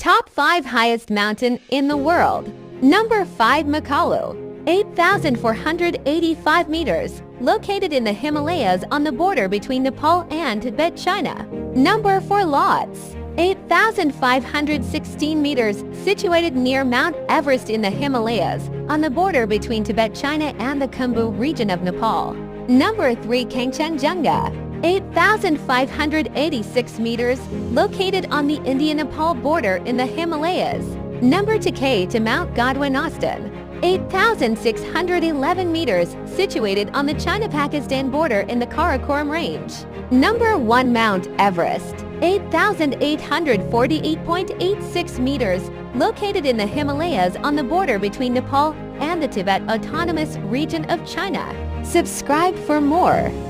Top 5 highest mountain in the world. Number 5, Makalu, 8,485 meters, located in the Himalayas on the border between Nepal and Tibet, China. Number 4, Lhotse, 8,516 meters, situated near Mount Everest in the Himalayas, on the border between Tibet, China and the Khumbu region of Nepal. Number 3, Kangchenjunga, 8,586 meters, located on the India-Nepal border in the Himalayas. Number 2, to Mount Godwin Austen, 8,611 meters, situated on the China-Pakistan border in the Karakoram range. Number 1, Mount Everest, 8,848.86 meters, located in the Himalayas on the border between Nepal and the Tibet Autonomous Region of China. Subscribe for more.